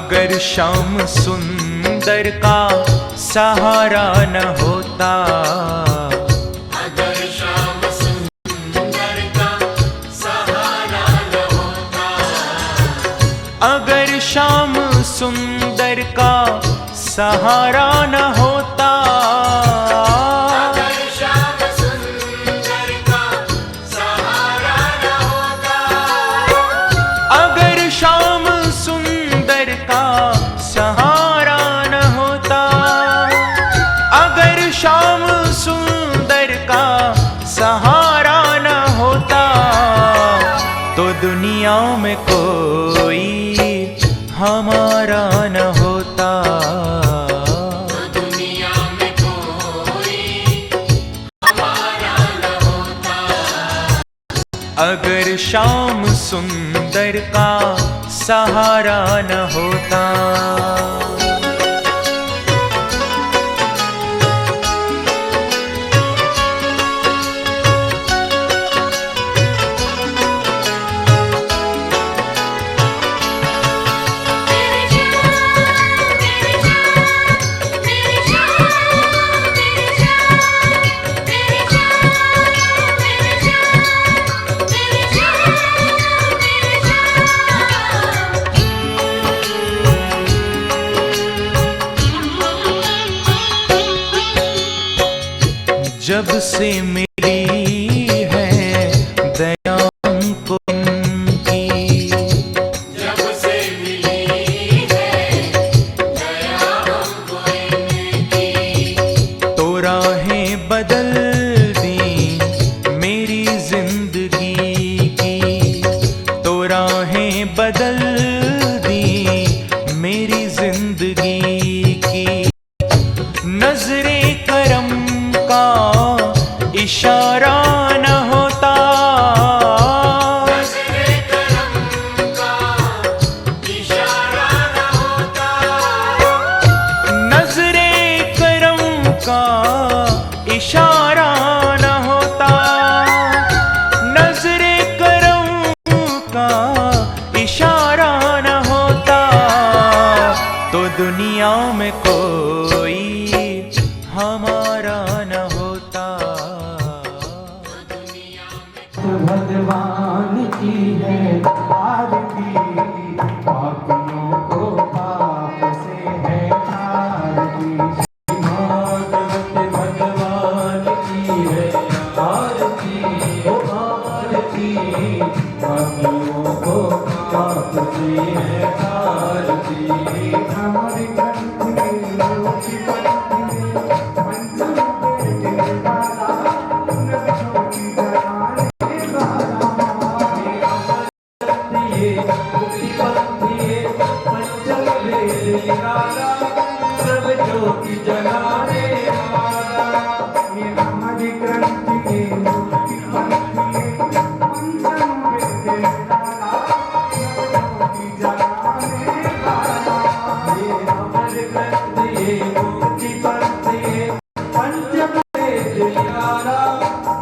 अगर श्याम सुंदर का सहारा न होता, अगर श्याम सुंदर का सहारा न होता, अगर श्याम सुंदर का सहारा न होता, अगर श्याम सुंदर का सहारा न होता, अगर श्याम सुंदर का सहारा न होता, अगर श्याम सुंदर का सहारा न होता, तो दुनिया में कोई हमारा न होता, तो दुनिया में कोई हमारा न होता, अगर श्याम सुंदर का सहारा न होता। जब से मेरी है दया हमको इनकी, जब से मिली है दया हमको इनकी, तो राहें बदल दी मेरी जिंदगी की, तो राहें बदल दी मेरी जिंदगी की। नजरे करम का इशारा न होता, नज़रे करम का इशारा न होता, नजरे करम का इशारा न होता, नजरे करम का इशारा न होता, तो दुनिया में कोई हमारा न होता। भगवान की है आरती, पापियों को पाप से है आरती। भागवत भगवान की है आरती, ओ आरती, पापियों को पाप से है आरती। हमारे कंठ में रोटी बनती है, पंचम पेट वाला नव ज्योति जलाने मुक्ति बंदिए पंचम वेद निराला, सब ज्योति जलाने वाला। ये हमारे ग्रंथ के मुक्ति बंदिए पंचम वेद निराला, सब ज्योति जलाने वाला। ये हमारे ग्रंथ ये मुक्ति बंदिए पंचम वेद निराला,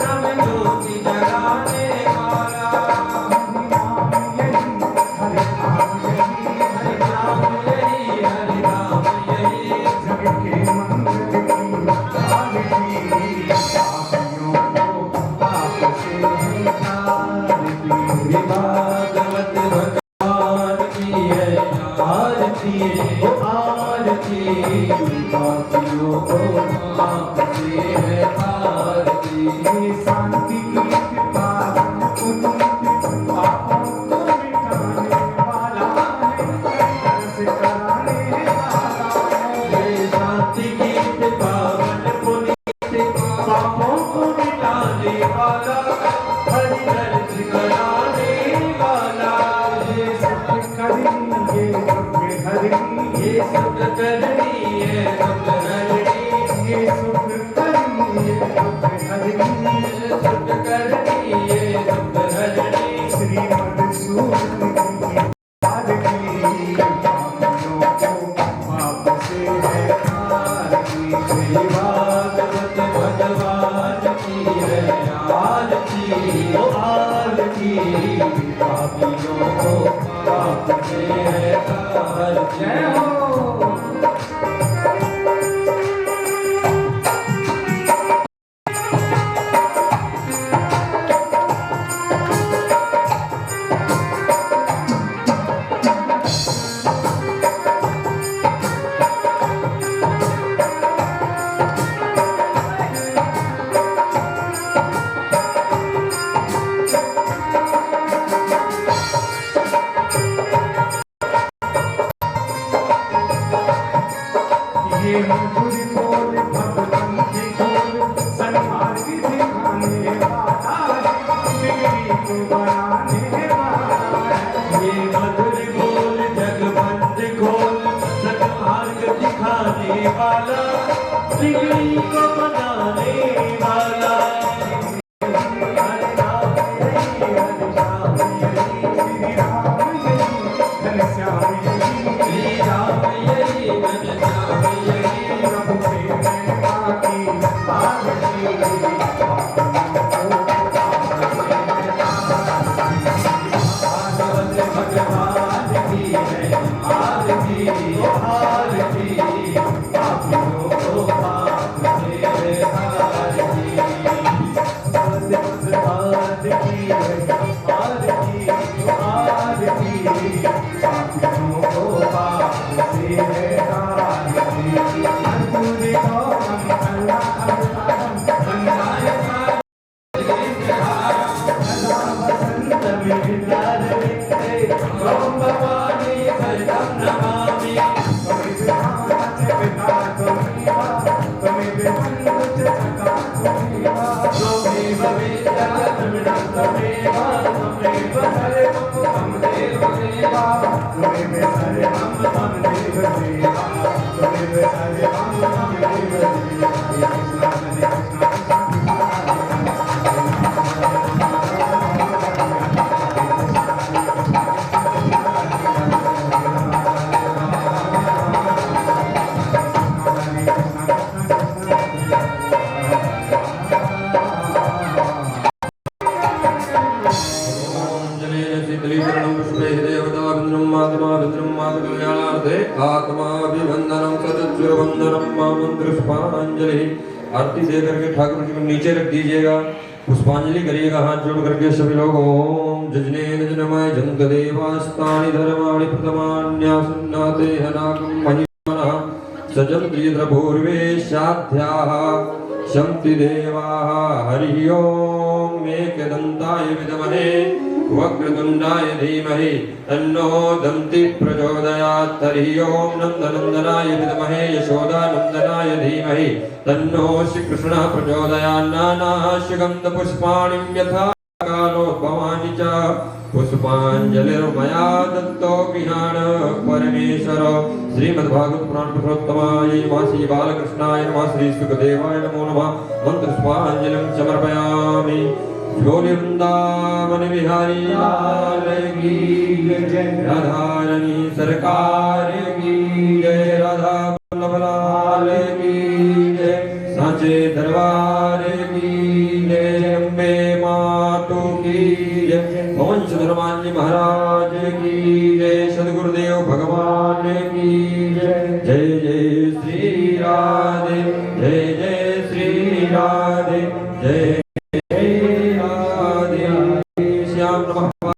सब ज्योति जलाने वाला। भागवत भगवान की है आरती, ओ आरती, पापियों को पाप से है आरती। शांति की कृपा पापों को मिटाने वाला है, से कराने वाला है। शांति की कृपा पापों को मिटाने वाला, हरि दर्श कराने वाला। ये सब करनी ये सब हरनी, ये सब करनी है सब हरनी, ये सब करनी है सब हरनी, ये सब करनी है सब हरनी। श्री मधुसूदन की आरती, पापियों को पाप से है आरती। श्री भागवत भगवान की है आरती, ओ आरती। जी पापियों को पाप से है तार। जय हो। ये मधुर बोल भगवान के बोल सन्मार्ग दिखाने वाला है, बिगड़ी को बनाने वाला है। ये मधुर बोल जगबंद खोल सन्मार्ग दिखाने वाला, बिगड़ी को बनाने वाला है। हरे राम हरे श्याम श्री राम घनश्याम श्री राम घनश्याम प्रभु प्रेम की आरती। भागवत भगवान की है आरती आरती, पापियों को पाप से आरती। भगवत की है आरती आरती, पापियों को पाप से आरती। कर्पूरी गौरम करुणाकरं वंदाय सदा वसंत विद्यारविन्दे त्वं भवानी शरणं नमामि। त्वमेव पिता त्वमेव, त्वमेव बन्धुश्च सखा त्वमेव, त्वमेव वेद्यः द्रविणं त्वमेव, त्वमेव सर्वं मम देव देवा, त्वमेव सर्वं मम देव देवा, त्वमेव सर्वं मम देव देवा। हरे कृष्ण आत्माभिवंदनम सदज्जुरवंदनम मामंत्रपुष्पांजलि। आरती दे करके ठाकुर जी को नीचे रख दीजिएगा, पुष्पांजलि करिएगा हाथ जोड़ करके सभी लोग। ओम जजनेन जनमय जंत देवास्तानि धर्माणि प्रथमान्यासन्नाते हनाकं महिमानः सजन्ति पूर्वे शाध्याः शन्ति देवाः। हरि ओम एकदन्ताय विद्महे वक्रतुण्डाय धीमहि तन्नो दन्ति प्रचोदयात्। हरि ओम नन्दनन्दनाय विद्महे यशोदानन्दनाय धीमहि तन्नो श्रीकृष्णः प्रचोदयात्। नानाश्रीगन्धपुष्पाणि यथा कालोद्भवानि च पुष्पाञ्जलिर्मया दत्तो गृहाण परमेश्वर। श्रीमद्भागवत पुराण पुरुषोत्तमाय नमः, श्री बालकृष्णाय नमः, श्री सुखदेवाय नमो नमः। मंत्रपुष्पाञ्जलिं समर्पयामि। बोले वृंदावन बिहारी लाल की जय, राधा रानी सरकार की जय, राधा वल्लभ लाल की जय, साचे दरबार की जय, अम्बे मातु की जय, पवन सुंदरमान जी महाराज की जय, सदगुरुदेव भगवान की जय। जय जय श्री राधे, जय जय श्री राधे, जय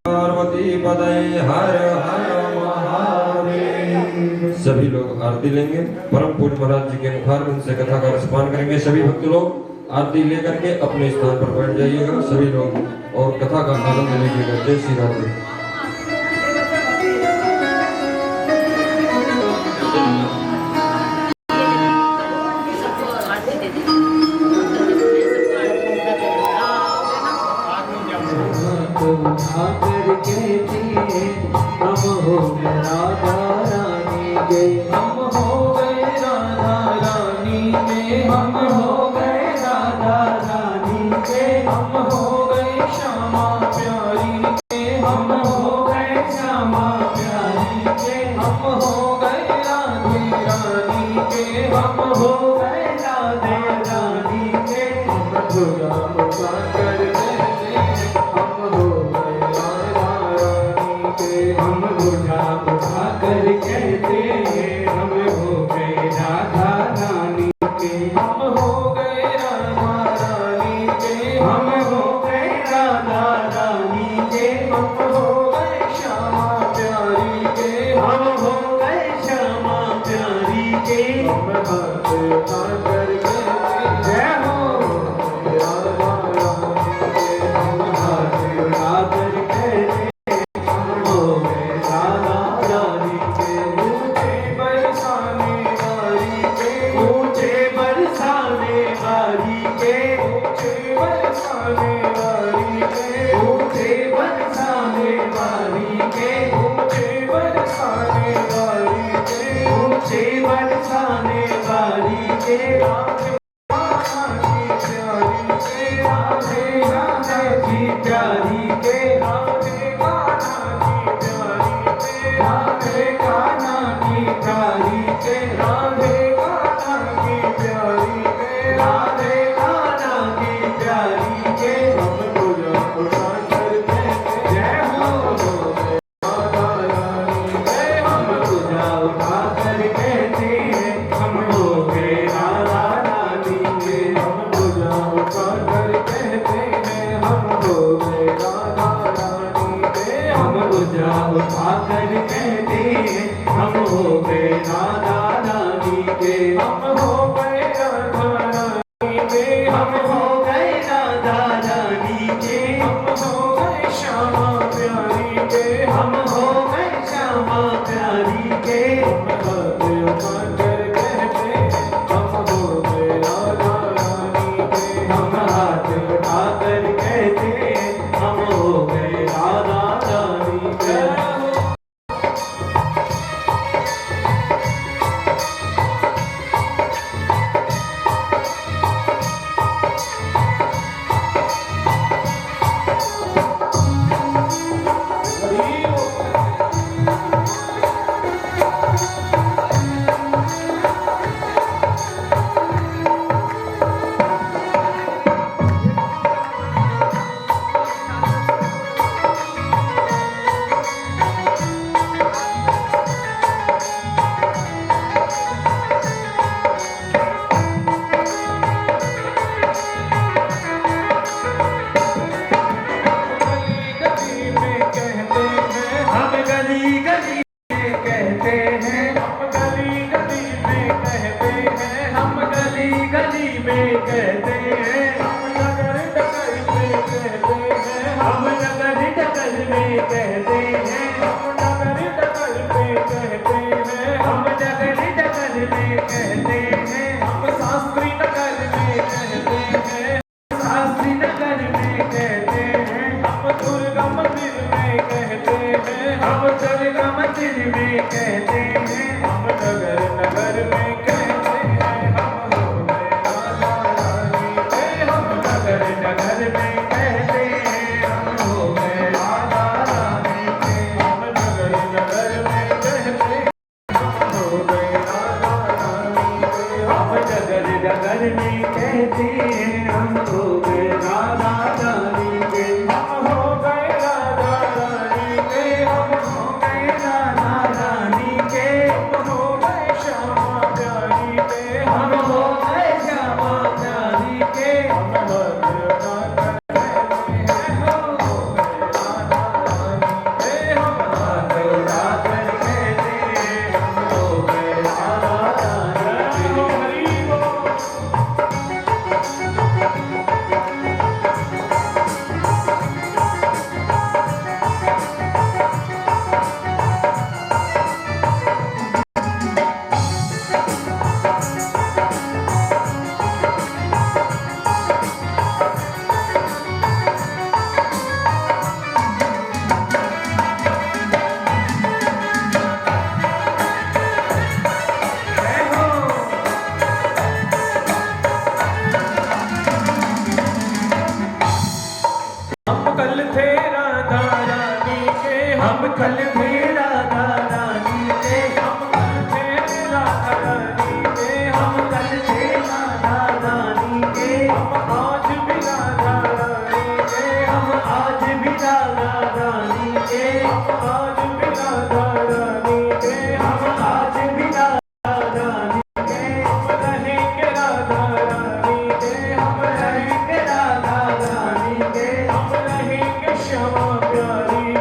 पार्वती हर हर महादेव। सभी लोग आरती लेंगे, परम पूज्य महाराज जी के मुखारबिंद से कथा का रसपान करेंगे। सभी भक्त लोग आरती लेकर के अपने स्थान पर बैठ जाइएगा सभी लोग, और कथा का आनंद लीजिएगा। जय श्री राधे। आकर कहती है हम हो गए राधा रानी के, हम हो गए राधा रानी में, हम हो गए राधा रानी के, हम हो गए श्यामा प्यारी के, हम हो गए श्यामा प्यारी के, हम हो गए राधे रानी के, हम हो गए राधे रानी के। हम मथुरा मुसाफिर कहते हैं हम हो गए हम हो गए श्यामा प्यारी के, हम हो गए श्यामा प्यारी के। हम हाथ उठा करके जय हो राधा रानी के, हम हाथ उठा करके हम हो गए राधा रानी के। ऊंचे बरसाने वाली के, ऊंचे बरसाने वाली के, ऊंचे बरसाने वाली के, ऊंचे बरसाने वाली के, ऊंचे बरसाने वाली के, ऊंचे बरसाने वाली के। राधे राधा की प्यारी के, राधे राधा की प्यारी के, राधे राधा की प्यारी के, राधे कान्हा की प्यारी के, राधे राधा की प्यारी के, राधे कान्हा की प्यारी के। हम पूजा उठा करके जय हो राधा रानी के, हम पूजा उठा कर कहते हैं हम हो गए राधा रानी के। हम पूजा उठा कर कहते हैं हम हो गए राधा रानी के। हम पूजा उठा कर कहते हैं हम हो गए राधा रानी के। हम हो गए राधा रानी के, हम हो गए राधा रानी के, हम हो गए श्यामा प्यारी के, हम हो गए श्यामा प्यारी के। हम हाथ उठा कर कहते हैं हम हो गए राधा रानी के। हम हाथ उठा कर कहते हैं हम हो गए राधा रानी के। गली में कहते हैं, हम गली गली में कहते हैं, हम गली गली में कहते हैं, हम गली गली में कहते हैं, हम नगर डगर में कहते हैं, हम नगर डगर में कहते हैं, हम नगर डगर में कहते हैं, हम नगर डगर में कहते हैं, हम शास्त्री नगर में कहते हैं, शास्त्री नगर में कहते हैं, हम दुर्गा मंदिर में कहते हैं, हम दुर्गा मंदिर में कहते हैं, हम नगर नगर में कहते हैं हम हो गए राधा रानी के। हम नगर नगर में कहते हैं हम हो गए राधा रानी के। हम नगर नगर में कहते हैं हम हो गए राधा रानी के। हम नगर नगर में कहते हैं हम हो गए राधा रानी के। हम हो गए राधा रानी के, हम हो गए राधा रानी के, हम हो गए श्यामा प्यारी के, हम हो गए श्यामा प्यारी के। हम हाथ उठा कर कहते हैं हम हो गए राधा रानी के। हम हाथ उठा कर कहते हैं हम हो गए राधा रानी के। हरि बोल। हम कल थे राधा रानी के, हम कल थे राधा रानी के, हम कल थे राधा रानी के, हम कल थे राधा रानी के, हम आज भी राधा रानी के, हम आज भी राधा रानी के, हम आज भी राधा रानी के, हम आज भी राधा रानी के, हम रहेंगे राधा रानी के, हम रहेंगे राधा रानी के, हम रहेंगे श्यामा प्यारी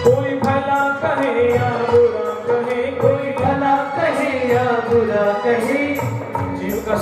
कोई भला कहे या बुरा कहे, कोई भला कहे या बुरा कहे, जीव का